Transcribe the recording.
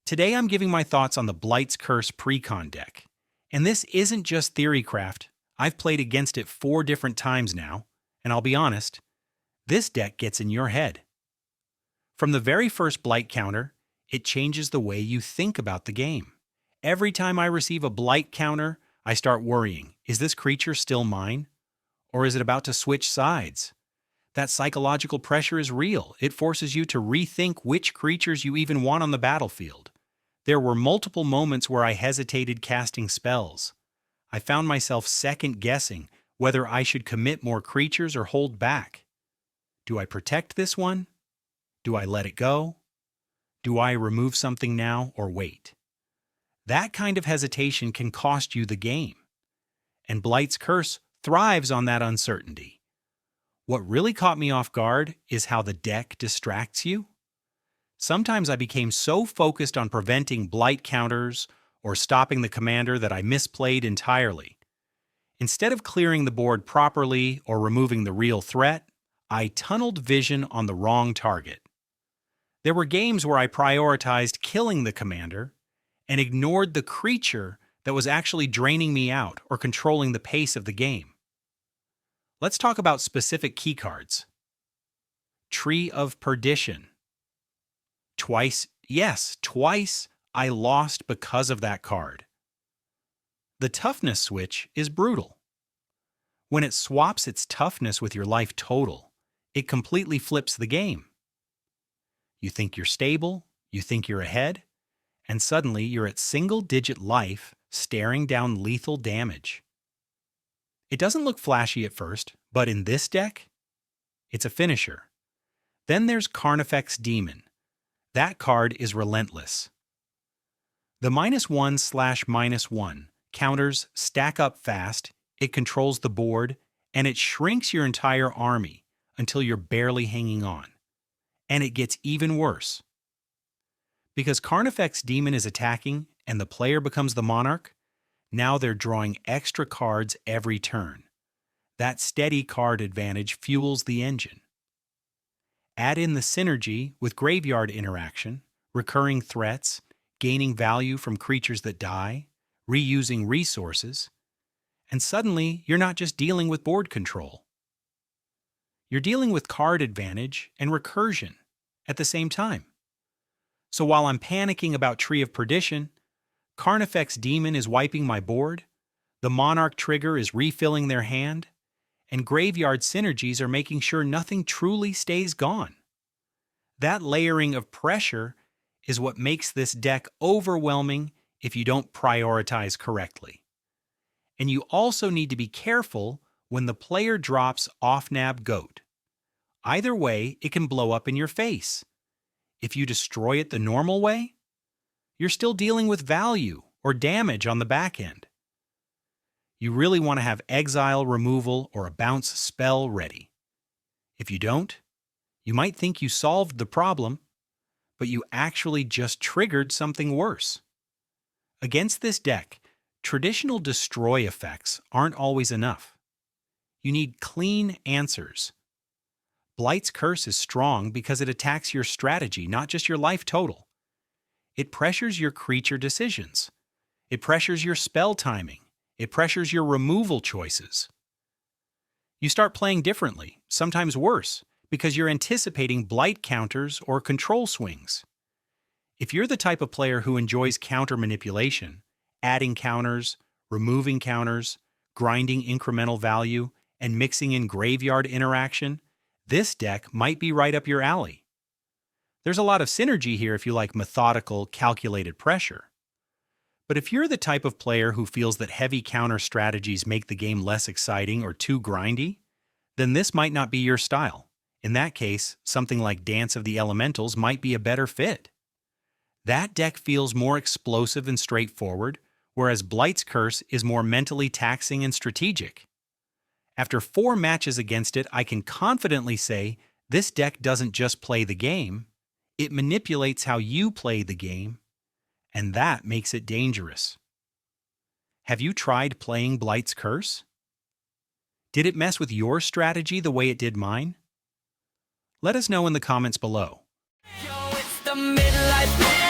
Today I'm giving my thoughts on the Blight's Curse Precon deck. And this isn't just theorycraft. I've played against it 4 different times now, and I'll be honest, this deck gets in your head. From the very first Blight counter, it changes the way you think about the game. Every time I receive a Blight counter, I start worrying, is this creature still mine? Or is it about to switch sides? That psychological pressure is real. It forces you to rethink which creatures you even want on the battlefield. There were multiple moments where I hesitated casting spells. I found myself second-guessing whether I should commit more creatures or hold back. Do I protect this one? Do I let it go? Do I remove something now or wait? That kind of hesitation can cost you the game. And Blight's Curse thrives on that uncertainty. What really caught me off guard is how the deck distracts you. Sometimes I became so focused on preventing Blight counters or stopping the commander that I misplayed entirely. Instead of clearing the board properly or removing the real threat, I tunneled vision on the wrong target. There were games where I prioritized killing the commander and ignored the creature that was actually draining me out or controlling the pace of the game. Let's talk about specific keycards. Tree of Perdition. Twice I lost because of that card. The toughness switch is brutal. When it swaps its toughness with your life total, it completely flips the game. You think you're stable, you think you're ahead, and suddenly you're at single-digit life staring down lethal damage. It doesn't look flashy at first, but in this deck, it's a finisher. Then there's Carnifex Demon. That card is relentless. The -1/-1 counters stack up fast, it controls the board, and it shrinks your entire army until you're barely hanging on. And it gets even worse. Because Carnifex Demon is attacking and the player becomes the monarch, now they're drawing extra cards every turn. That steady card advantage fuels the engine. Add in the synergy with graveyard interaction, recurring threats, gaining value from creatures that die, reusing resources, and suddenly you're not just dealing with board control. You're dealing with card advantage and recursion at the same time. So while I'm panicking about Tree of Perdition, Carnifex Demon is wiping my board, the Monarch trigger is refilling their hand, and graveyard synergies are making sure nothing truly stays gone. That layering of pressure is what makes this deck overwhelming if you don't prioritize correctly. And you also need to be careful when the player drops Off-Nab Goat. Either way, it can blow up in your face. If you destroy it the normal way, you're still dealing with value or damage on the back end. You really want to have exile, removal, or a bounce spell ready. If you don't, you might think you solved the problem, but you actually just triggered something worse. Against this deck, traditional destroy effects aren't always enough. You need clean answers. Blight's Curse is strong because it attacks your strategy, not just your life total. It pressures your creature decisions. It pressures your spell timing. It pressures your removal choices. You start playing differently, sometimes worse, because you're anticipating blight counters or control swings. If you're the type of player who enjoys counter manipulation, adding counters, removing counters, grinding incremental value, and mixing in graveyard interaction, this deck might be right up your alley. There's a lot of synergy here if you like methodical, calculated pressure. But if you're the type of player who feels that heavy counter strategies make the game less exciting or too grindy, then this might not be your style. In that case, something like Dance of the Elementals might be a better fit. That deck feels more explosive and straightforward, whereas Blight's Curse is more mentally taxing and strategic. After 4 matches against it, I can confidently say this deck doesn't just play the game, it manipulates how you play the game, and that makes it dangerous. Have you tried playing Blight's Curse? Did it mess with your strategy the way it did mine? Let us know in the comments below. Yo, it's the midlife